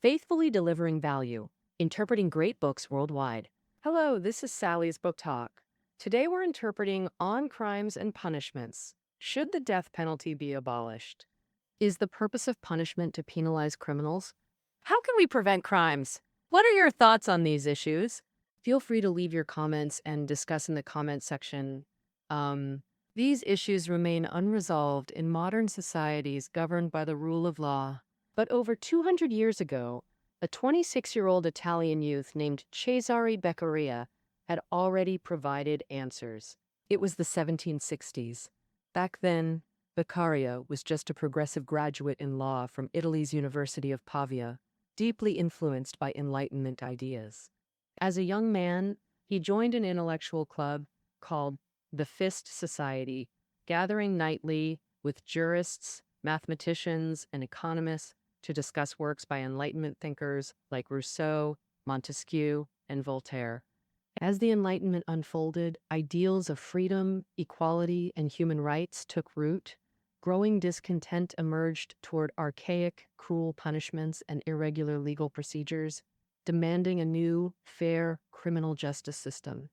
faithfully delivering value, interpreting great books worldwide. Hello, this is Sally's Book Talk. Today we're interpreting On Crimes and Punishments. Should the death penalty be abolished? Is the purpose of punishment to penalize criminals? How can we prevent crimes? What are your thoughts on these issues? Feel free to leave your comments and discuss in the comment section. These issues remain unresolved in modern societies governed by the rule of law. But over 200 years ago, a 26-year-old Italian youth named Cesare Beccaria had already provided answers. It was the 1760s. Back then, Beccaria was just a progressive graduate in law from Italy's University of Pavia, deeply influenced by Enlightenment ideas. As a young man, he joined an intellectual club called the Fist Society, gathering nightly with jurists, mathematicians, and economists to discuss works by Enlightenment thinkers like Rousseau, Montesquieu, and Voltaire. As the Enlightenment unfolded, ideals of freedom, equality, and human rights took root. Growing discontent emerged toward archaic, cruel punishments and irregular legal procedures, demanding a new, fair criminal justice system.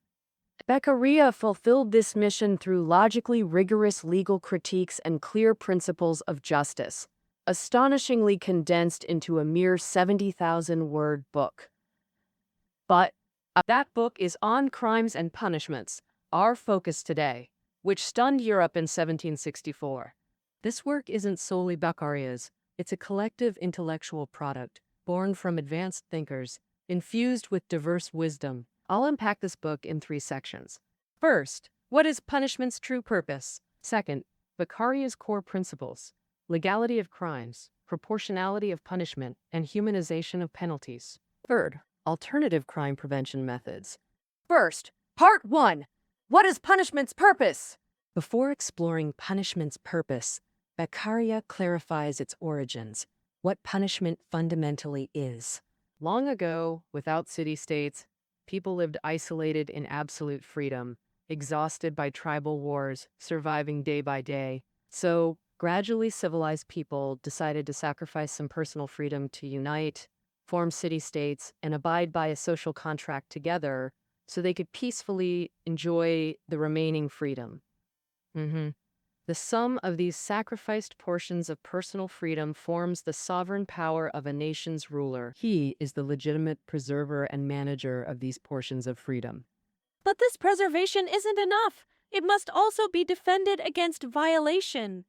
Beccaria fulfilled this mission through logically rigorous legal critiques and clear principles of justice, astonishingly condensed into a mere 70,000-word book. But that book is On Crimes and Punishments, our focus today, which stunned Europe in 1764. This work isn't solely Beccaria's. It's a collective intellectual product, born from advanced thinkers, infused with diverse wisdom. I'll unpack this book in 3 sections. First, what is punishment's true purpose? Second, Beccaria's core principles: legality of crimes, proportionality of punishment, and humanization of penalties. Third, alternative crime prevention methods. First, Part 1. What is punishment's purpose? Before exploring punishment's purpose, Beccaria clarifies its origins, what punishment fundamentally is. Long ago, without city-states, people lived isolated in absolute freedom, exhausted by tribal wars, surviving day by day. So, gradually civilized people decided to sacrifice some personal freedom to unite, form city-states, and abide by a social contract together so they could peacefully enjoy the remaining freedom. The sum of these sacrificed portions of personal freedom forms the sovereign power of a nation's ruler. He is the legitimate preserver and manager of these portions of freedom. But this preservation isn't enough. It must also be defended against violation.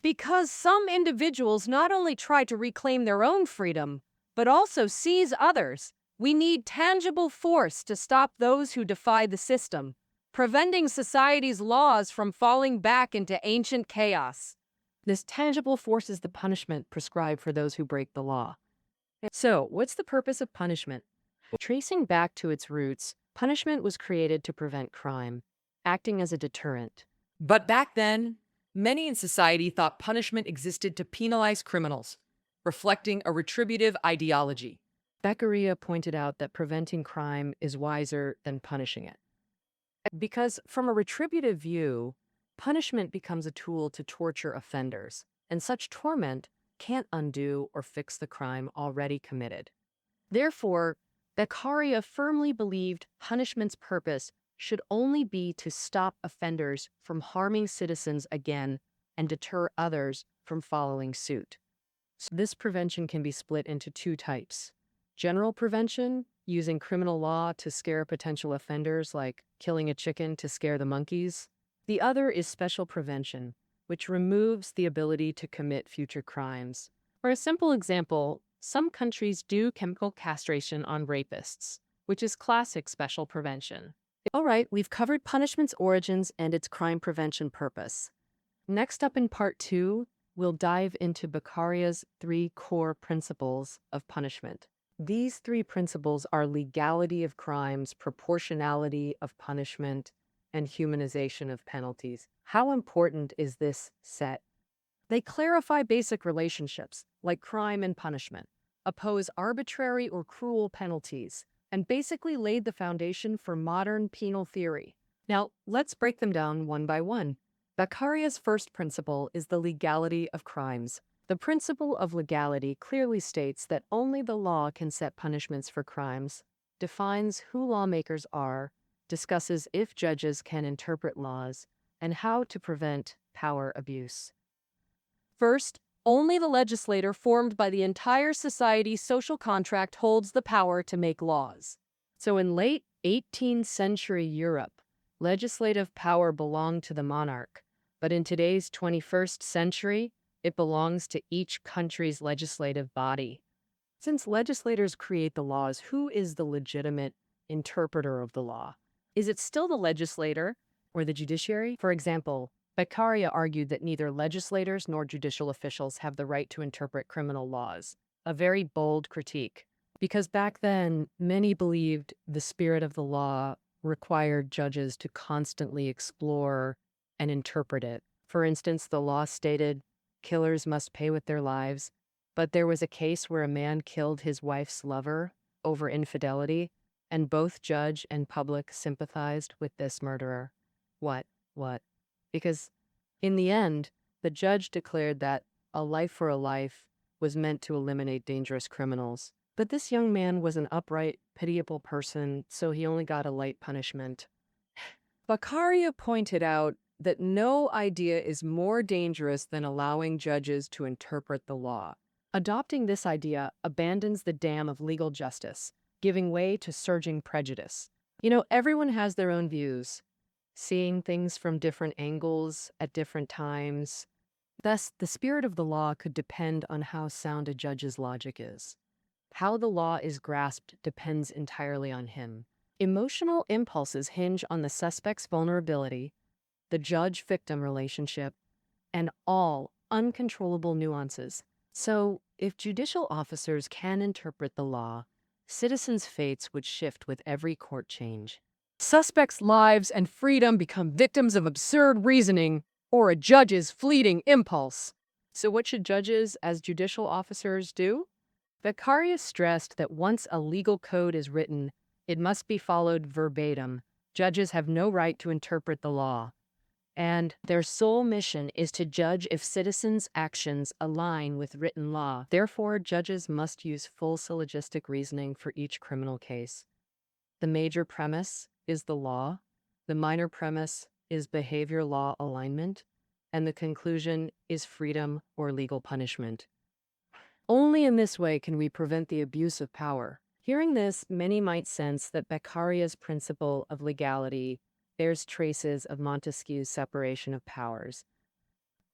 Because some individuals not only try to reclaim their own freedom, but also seize others. We need tangible force to stop those who defy the system, preventing society's laws from falling back into ancient chaos. This tangible force is the punishment prescribed for those who break the law. So, what's the purpose of punishment? Tracing back to its roots, punishment was created to prevent crime, acting as a deterrent. But back then, many in society thought punishment existed to penalize criminals, reflecting a retributive ideology. Beccaria pointed out that preventing crime is wiser than punishing it. Because from a retributive view, punishment becomes a tool to torture offenders, and such torment can't undo or fix the crime already committed. Therefore, Beccaria firmly believed punishment's purpose should only be to stop offenders from harming citizens again and deter others from following suit. So this prevention can be split into 2 types. General prevention, using criminal law to scare potential offenders, like killing a chicken to scare the monkeys. The other is special prevention, which removes the ability to commit future crimes. For a simple example, some countries do chemical castration on rapists, which is classic special prevention. All right, we've covered punishment's origins and its crime prevention purpose. Next up in Part 2, we'll dive into Beccaria's 3 core principles of punishment. These 3 principles are legality of crimes, proportionality of punishment, and humanization of penalties. How important is this set? They clarify basic relationships, like crime and punishment, oppose arbitrary or cruel penalties, and basically laid the foundation for modern penal theory. Now, let's break them down one by one. Beccaria's first principle is the legality of crimes. The principle of legality clearly states that only the law can set punishments for crimes, defines who lawmakers are, discusses if judges can interpret laws, and how to prevent power abuse. First, only the legislator formed by the entire society's social contract holds the power to make laws. So in late 18th century Europe, legislative power belonged to the monarch, but in today's 21st century, it belongs to each country's legislative body. Since legislators create the laws, who is the legitimate interpreter of the law? Is it still the legislator or the judiciary? For example, Beccaria argued that neither legislators nor judicial officials have the right to interpret criminal laws, a very bold critique. Because back then, many believed the spirit of the law required judges to constantly explore and interpret it. For instance, the law stated killers must pay with their lives, but there was a case where a man killed his wife's lover over infidelity, and both judge and public sympathized with this murderer. What? Because in the end, the judge declared that a life for a life was meant to eliminate dangerous criminals. But this young man was an upright, pitiable person, so he only got a light punishment. Beccaria pointed out that no idea is more dangerous than allowing judges to interpret the law. Adopting this idea abandons the dam of legal justice, giving way to surging prejudice. Everyone has their own views, seeing things from different angles at different times. Thus, the spirit of the law could depend on how sound a judge's logic is. How the law is grasped depends entirely on him. Emotional impulses hinge on the suspect's vulnerability, the judge-victim relationship, and all uncontrollable nuances. So, if judicial officers can interpret the law, citizens' fates would shift with every court change. Suspects' lives and freedom become victims of absurd reasoning or a judge's fleeting impulse. So what should judges as judicial officers do? Beccaria stressed that once a legal code is written, it must be followed verbatim. Judges have no right to interpret the law, and their sole mission is to judge if citizens' actions align with written law. Therefore, judges must use full syllogistic reasoning for each criminal case. The major premise is the law, the minor premise is behavior law alignment, and the conclusion is freedom or legal punishment. Only in this way can we prevent the abuse of power. Hearing this, many might sense that Beccaria's principle of legality bears traces of Montesquieu's separation of powers.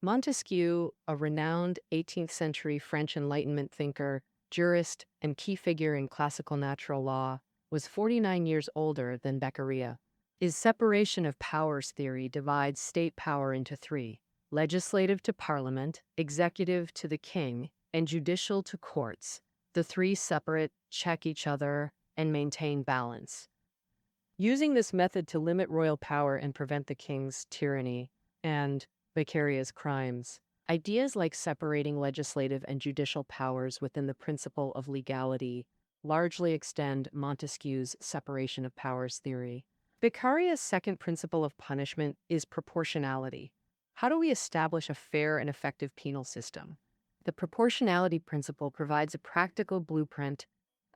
Montesquieu, a renowned 18th century French Enlightenment thinker, jurist, and key figure in classical natural law, was 49 years older than Beccaria. His separation of powers theory divides state power into three: legislative to parliament, executive to the king, and judicial to courts. The three separate, check each other, and maintain balance. Using this method to limit royal power and prevent the king's tyranny and Beccaria's crimes, ideas like separating legislative and judicial powers within the principle of legality largely extend Montesquieu's separation of powers theory. Beccaria's second principle of punishment is proportionality. How do we establish a fair and effective penal system? The proportionality principle provides a practical blueprint.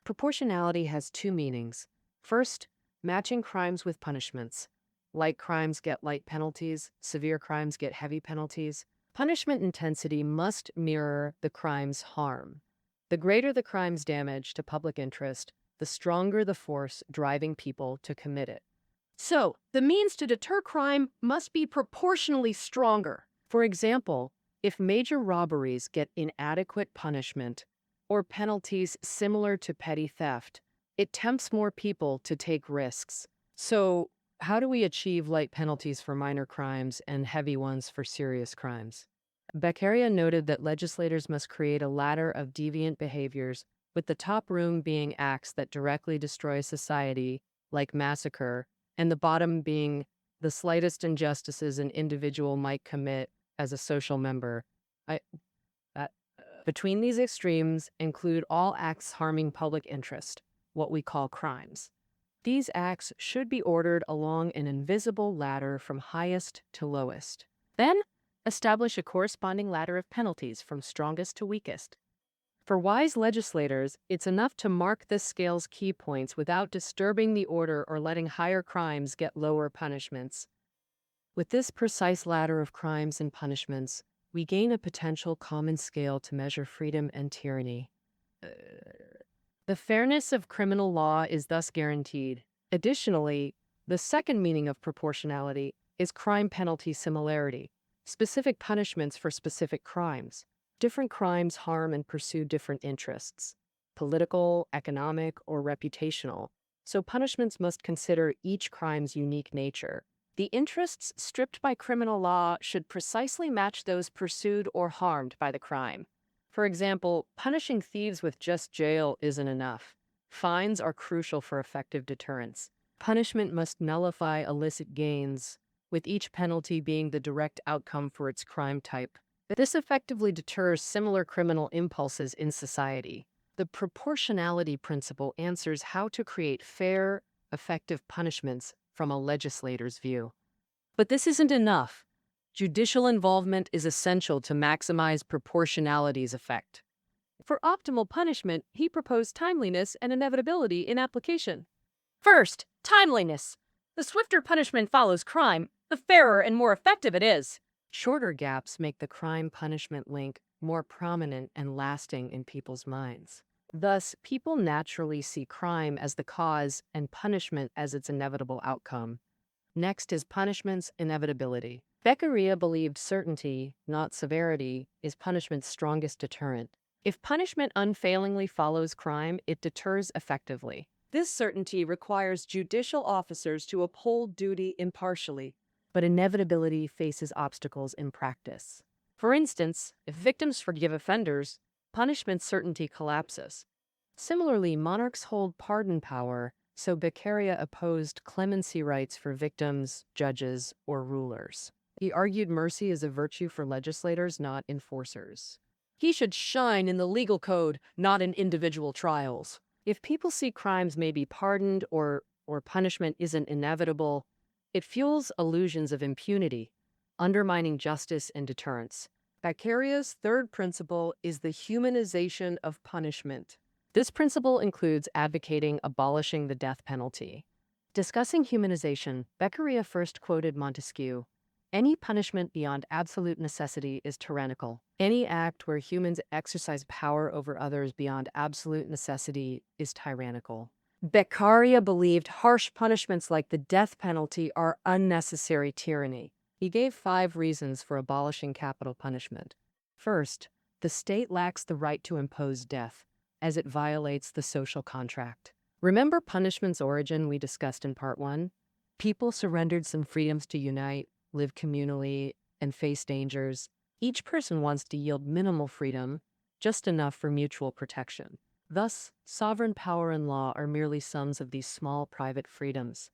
Proportionality has two meanings. First, matching crimes with punishments. Light crimes get light penalties, severe crimes get heavy penalties. Punishment intensity must mirror the crime's harm. The greater the crime's damage to public interest, the stronger the force driving people to commit it. So, the means to deter crime must be proportionally stronger. For example, if major robberies get inadequate punishment or penalties similar to petty theft, it tempts more people to take risks. So, how do we achieve light penalties for minor crimes and heavy ones for serious crimes? Beccaria noted that legislators must create a ladder of deviant behaviors, with the top rung being acts that directly destroy society, like massacre, and the bottom being the slightest injustices an individual might commit as a social member. Between these extremes include all acts harming public interest, what we call crimes. These acts should be ordered along an invisible ladder from highest to lowest. Then, Establish a corresponding ladder of penalties from strongest to weakest. For wise legislators, it's enough to mark the scale's key points without disturbing the order or letting higher crimes get lower punishments. With this precise ladder of crimes and punishments, we gain a potential common scale to measure freedom and tyranny. The fairness of criminal law is thus guaranteed. Additionally, the second meaning of proportionality is crime-penalty similarity, specific punishments for specific crimes. Different crimes harm and pursue different interests, political, economic, or reputational, so punishments must consider each crime's unique nature. The interests stripped by criminal law should precisely match those pursued or harmed by the crime. For example, punishing thieves with just jail isn't enough. Fines are crucial for effective deterrence. Punishment must nullify illicit gains, with each penalty being the direct outcome for its crime type. This effectively deters similar criminal impulses in society. The proportionality principle answers how to create fair, effective punishments from a legislator's view. But this isn't enough. Judicial involvement is essential to maximize proportionality's effect. For optimal punishment, he proposed timeliness and inevitability in application. First, timeliness. The swifter punishment follows crime, the fairer and more effective it is. Shorter gaps make the crime-punishment link more prominent and lasting in people's minds. Thus, people naturally see crime as the cause and punishment as its inevitable outcome. Next is punishment's inevitability. Beccaria believed certainty, not severity, is punishment's strongest deterrent. If punishment unfailingly follows crime, it deters effectively. This certainty requires judicial officers to uphold duty impartially. But inevitability faces obstacles in practice. For instance, if victims forgive offenders, punishment certainty collapses. Similarly, monarchs hold pardon power, so Beccaria opposed clemency rights for victims, judges, or rulers. He argued mercy is a virtue for legislators, not enforcers. He should shine in the legal code, not in individual trials. If people see crimes may be pardoned or punishment isn't inevitable, it fuels illusions of impunity, undermining justice and deterrence. Beccaria's third principle is the humanization of punishment. This principle includes advocating abolishing the death penalty. Discussing humanization, Beccaria first quoted Montesquieu. Any punishment beyond absolute necessity is tyrannical. Any act where humans exercise power over others beyond absolute necessity is tyrannical. Beccaria believed harsh punishments like the death penalty are unnecessary tyranny. He gave 5 reasons for abolishing capital punishment. First, the state lacks the right to impose death, as it violates the social contract. Remember punishment's origin we discussed in Part 1? People surrendered some freedoms to unite, live communally, and face dangers. Each person wants to yield minimal freedom, just enough for mutual protection. Thus, sovereign power and law are merely sums of these small private freedoms.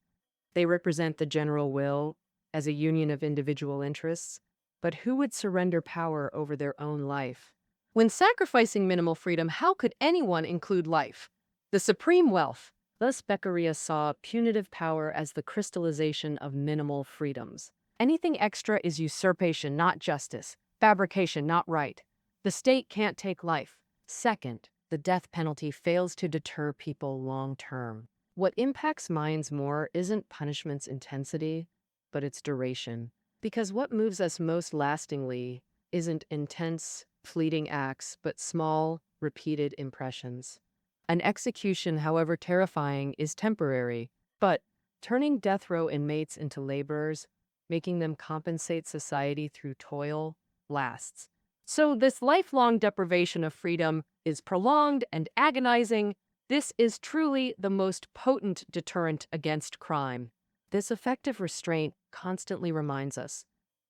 They represent the general will as a union of individual interests, but who would surrender power over their own life? When sacrificing minimal freedom, how could anyone include life? The supreme wealth. Thus, Beccaria saw punitive power as the crystallization of minimal freedoms. Anything extra is usurpation, not justice. Fabrication, not right. The state can't take life. Second, the death penalty fails to deter people long-term. What impacts minds more isn't punishment's intensity, but its duration. Because what moves us most lastingly isn't intense, fleeting acts, but small, repeated impressions. An execution, however terrifying, is temporary, but turning death row inmates into laborers, making them compensate society through toil, lasts. So this lifelong deprivation of freedom is prolonged and agonizing. This is truly the most potent deterrent against crime. This effective restraint constantly reminds us,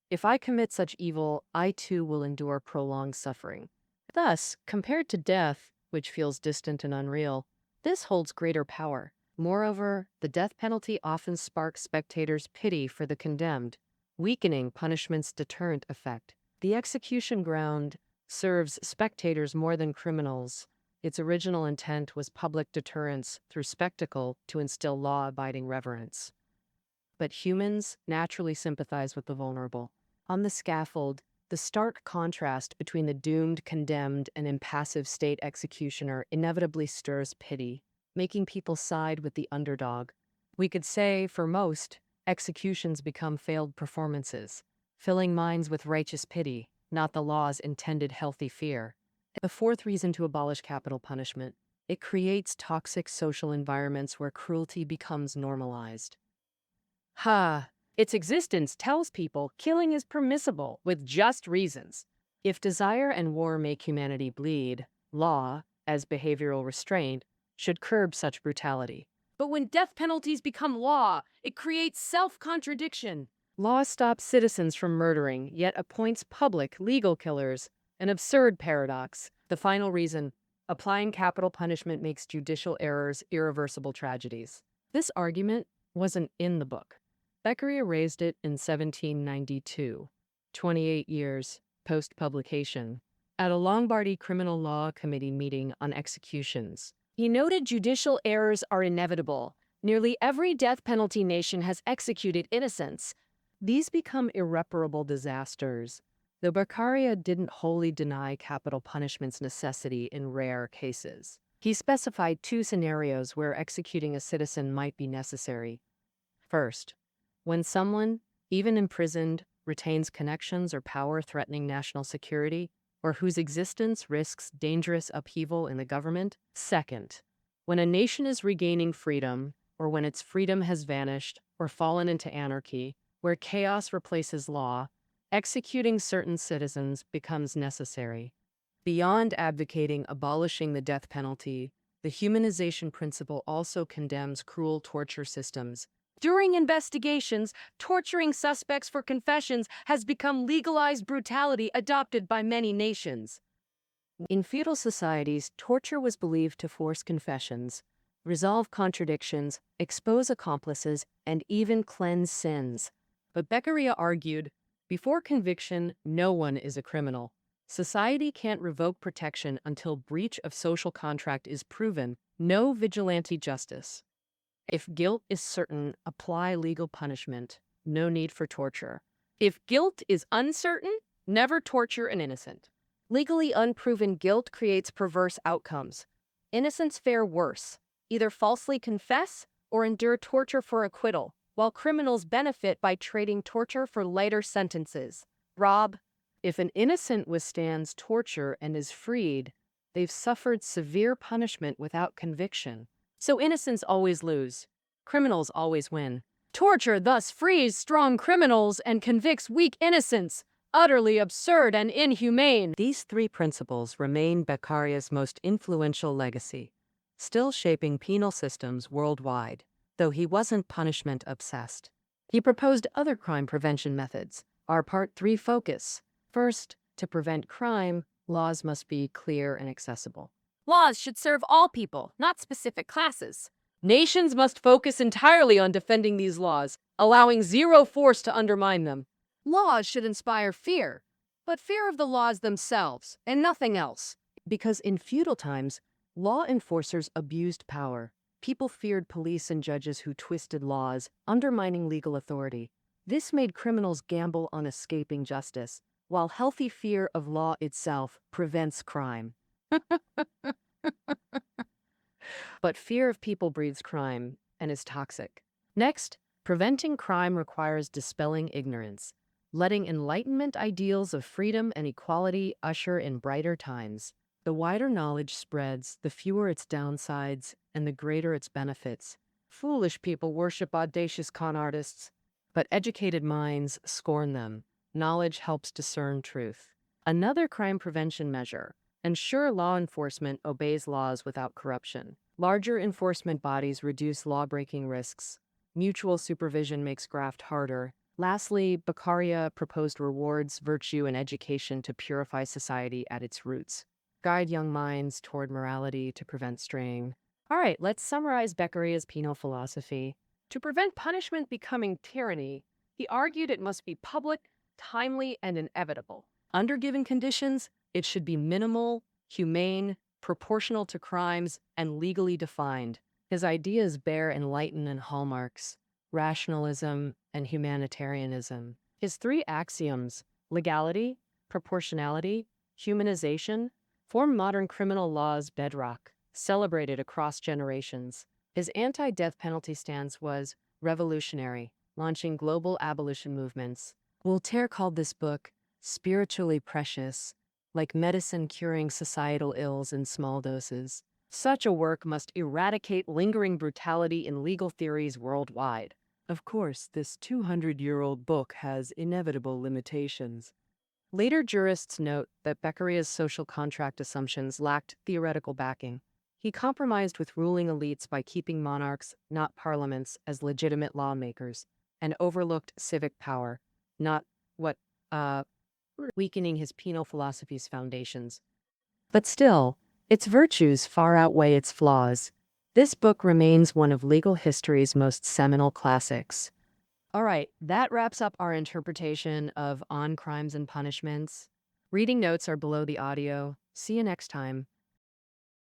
if I commit such evil, I too will endure prolonged suffering. Thus, compared to death, which feels distant and unreal, this holds greater power. Moreover, the death penalty often sparks spectators' pity for the condemned, weakening punishment's deterrent effect. The execution ground serves spectators more than criminals. Its original intent was public deterrence through spectacle to instill law-abiding reverence. But humans naturally sympathize with the vulnerable. On the scaffold, the stark contrast between the doomed, condemned, and impassive state executioner inevitably stirs pity, making people side with the underdog. We could say, for most, executions become failed performances, filling minds with righteous pity, not the law's intended healthy fear. The fourth reason to abolish capital punishment: it creates toxic social environments where cruelty becomes normalized. Its existence tells people killing is permissible with just reasons. If desire and war make humanity bleed, law, as behavioral restraint, should curb such brutality. But when death penalties become law, it creates self-contradiction. Law stops citizens from murdering, yet appoints public legal killers, an absurd paradox. The final reason: applying capital punishment makes judicial errors irreversible tragedies. This argument wasn't in the book. Beccaria raised it in 1792, 28 years post-publication, at a Lombardy Criminal Law Committee meeting on executions. He noted judicial errors are inevitable. Nearly every death penalty nation has executed innocents. These become irreparable disasters, though Beccaria didn't wholly deny capital punishment's necessity in rare cases. He specified two scenarios where executing a citizen might be necessary. First, when someone, even imprisoned, retains connections or power threatening national security, or whose existence risks dangerous upheaval in the government. Second, when a nation is regaining freedom, or when its freedom has vanished or fallen into anarchy, where chaos replaces law, executing certain citizens becomes necessary. Beyond advocating abolishing the death penalty, the humanization principle also condemns cruel torture systems. During investigations, torturing suspects for confessions has become legalized brutality adopted by many nations. In feudal societies, torture was believed to force confessions, resolve contradictions, expose accomplices, and even cleanse sins. But Beccaria argued, before conviction, no one is a criminal. Society can't revoke protection until breach of social contract is proven. No vigilante justice. If guilt is certain, apply legal punishment. No need for torture. If guilt is uncertain, never torture an innocent. Legally unproven guilt creates perverse outcomes. Innocents fare worse, either falsely confess or endure torture for acquittal, while criminals benefit by trading torture for lighter sentences. Rob, if an innocent withstands torture and is freed, they've suffered severe punishment without conviction. So innocents always lose. Criminals always win. Torture thus frees strong criminals and convicts weak innocents. Utterly absurd and inhumane. These three principles remain Beccaria's most influential legacy, still shaping penal systems worldwide, though he wasn't punishment-obsessed. He proposed other crime prevention methods. Our Part 3 focus. First, to prevent crime, laws must be clear and accessible. Laws should serve all people, not specific classes. Nations must focus entirely on defending these laws, allowing zero force to undermine them. Laws should inspire fear, but fear of the laws themselves, and nothing else. Because in feudal times, law enforcers abused power. People feared police and judges who twisted laws, undermining legal authority. This made criminals gamble on escaping justice, while healthy fear of law itself prevents crime. But fear of people breeds crime and is toxic. Next, preventing crime requires dispelling ignorance, letting Enlightenment ideals of freedom and equality usher in brighter times. The wider knowledge spreads, the fewer its downsides, and the greater its benefits. Foolish people worship audacious con artists, but educated minds scorn them. Knowledge helps discern truth. Another crime prevention measure: ensure law enforcement obeys laws without corruption. Larger enforcement bodies reduce law-breaking risks. Mutual supervision makes graft harder. Lastly, Beccaria proposed rewards, virtue, and education to purify society at its roots. Guide young minds toward morality to prevent straying. All right, let's summarize Beccaria's penal philosophy. To prevent punishment becoming tyranny, he argued it must be public, timely, and inevitable. Under given conditions, it should be minimal, humane, proportional to crimes, and legally defined. His ideas bear enlightenment hallmarks: rationalism and humanitarianism. His three axioms, legality, proportionality, humanization, form modern criminal law's bedrock, celebrated across generations. His anti-death penalty stance was revolutionary, launching global abolition movements. Voltaire called this book spiritually precious, like medicine curing societal ills in small doses. Such a work must eradicate lingering brutality in legal theories worldwide. Of course, this 200-year-old book has inevitable limitations. Later jurists note that Beccaria's social contract assumptions lacked theoretical backing. He compromised with ruling elites by keeping monarchs, not parliaments, as legitimate lawmakers, and overlooked civic power, not what, uh, weakening his penal philosophy's foundations. But still, its virtues far outweigh its flaws. This book remains one of legal history's most seminal classics. All right, that wraps up our interpretation of On Crimes and Punishments. Reading notes are below the audio. See you next time.